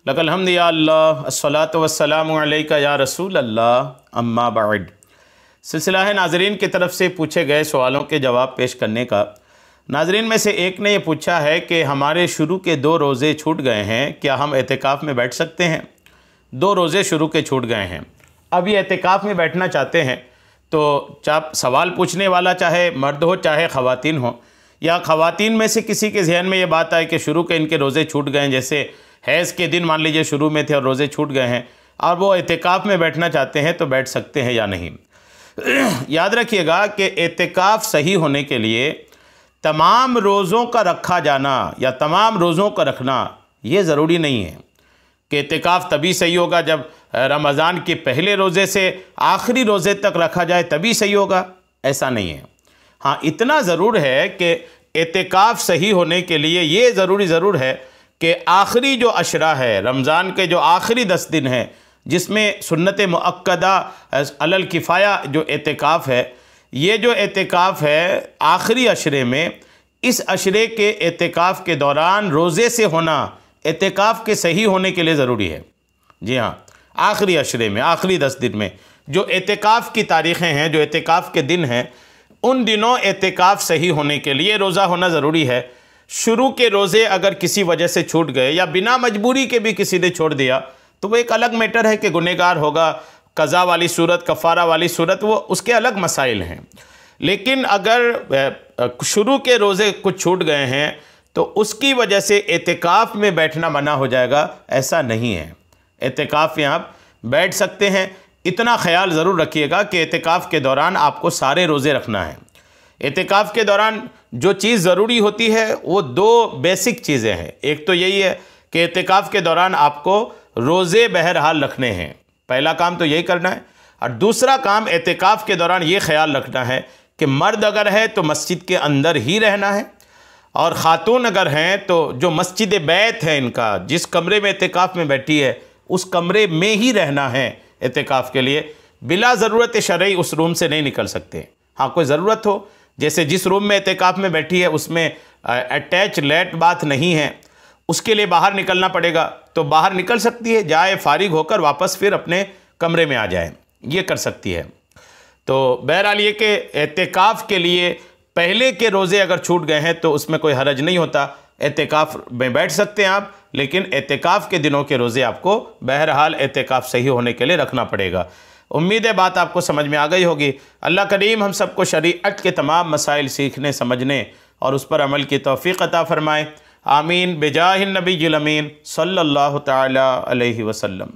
Luck अलहम्द या अल्लाह अस्सलातु वस्सलामु अलैका या रसूल अल्लाह अम्मा बाद। सिलसिला है नाज़रीन की तरफ से पूछे गए सवालों के जवाब पेश करने का। नाज़रीन में से एक ने ये पूछा है कि हमारे शुरू के 2 रोज़े छूट गए हैं, क्या हम एतिकाफ़ में बैठ सकते हैं? 2 रोज़े शुरू के छूट गए हैं, अब ये एतिकाफ़ में बैठना चाहते हैं तो सवाल पूछने वाला चाहे मर्द हो चाहे ख़वातीन हो, या ख़वातीन में से किसी के जहन में ये बात आए कि शुरू के इनके रोज़े छूट गए हैं, जैसे हैज़ के दिन मान लीजिए शुरू में थे और रोज़े छूट गए हैं, और वो एतिकाफ़ में बैठना चाहते हैं तो बैठ सकते हैं या नहीं। याद रखिएगा कि एतिकाफ़ सही होने के लिए तमाम रोज़ों का रखा जाना या तमाम रोज़ों का रखना ये ज़रूरी नहीं है कि एतिकाफ़ तभी सही होगा जब रमज़ान के पहले रोज़े से आखिरी रोज़े तक रखा जाए तभी सही होगा, ऐसा नहीं है। हाँ, इतना ज़रूर है कि एतिकाफ़ सही होने के लिए ये ज़रूर है कि आखिरी जो अशरा है, रमज़ान के जो आखिरी 10 दिन हैं, जिसमें सुन्नत मुअक्कदा अलल किफ़ाया जो एतिकाफ़ है, ये जो एतिकाफ़ है आखिरी अशरे में, इस अशरे के एतिकाफ़ के दौरान रोज़े से होना एतिकाफ़ के सही होने के लिए ज़रूरी है। जी हाँ, आखिरी अशरे में, आखिरी 10 दिन में जो एतिकाफ़ की तारीख़ें हैं, जो एतिकाफ़ के दिन हैं, उन दिनों एतिकाफ़ सही होने के लिए रोज़ा होना ज़रूरी है। शुरू के रोज़े अगर किसी वजह से छूट गए या बिना मजबूरी के भी किसी ने छोड़ दिया तो वो एक अलग मैटर है कि गुनहगार होगा, कज़ा वाली सूरत, कफ़ारा वाली सूरत, वो उसके अलग मसाइल हैं। लेकिन अगर शुरू के रोज़े कुछ छूट गए हैं तो उसकी वजह से एतिकाफ़ में बैठना मना हो जाएगा, ऐसा नहीं है। एतिकाफ़ में आप बैठ सकते हैं। इतना ख्याल ज़रूर रखिएगा कि एतिकाफ़ के दौरान आपको सारे रोज़े रखना है। एतिकाफ़ के दौरान जो चीज़ ज़रूरी होती है वो 2 बेसिक चीज़ें हैं। एक तो यही है कि एतिकाफ़ के दौरान आपको रोज़े बहरहाल रखने हैं, पहला काम तो यही करना है। और दूसरा काम एतिकाफ़ के दौरान ये ख्याल रखना है कि मर्द अगर है तो मस्जिद के अंदर ही रहना है, और ख़ातून अगर हैं तो जो मस्जिद बैत है इनका, जिस कमरे में एतिकाफ़ में बैठी है उस कमरे में ही रहना है एतिकाफ़ के लिए। बिला ज़रूरत शरई उस रूम से नहीं निकल सकते। हाँ, कोई ज़रूरत हो, जैसे जिस रूम में एतिकाफ़ में बैठी है उसमें अटैच लेट बाथ नहीं है, उसके लिए बाहर निकलना पड़ेगा, तो बाहर निकल सकती है, जाए फारिग होकर वापस फिर अपने कमरे में आ जाए, ये कर सकती है। तो बहरहाल ये कि एतिकाफ़ के लिए पहले के रोज़े अगर छूट गए हैं तो उसमें कोई हरज नहीं होता, एतिकाफ़ में बैठ सकते हैं आप, लेकिन एतिकाफ़ के दिनों के रोज़े आपको बहरहाल एतिकाफ़ सही होने के लिए रखना पड़ेगा। उम्मीद है बात आपको समझ में आ गई होगी। अल्लाह करीम हम सबको शरीअत के तमाम मसाइल सीखने, समझने और उस पर अमल की तौफ़ीक़ अता फ़रमाए। आमीन बिजाहिन नबील अमीन सल्लल्लाहु तआला अलैहि वसल्लम।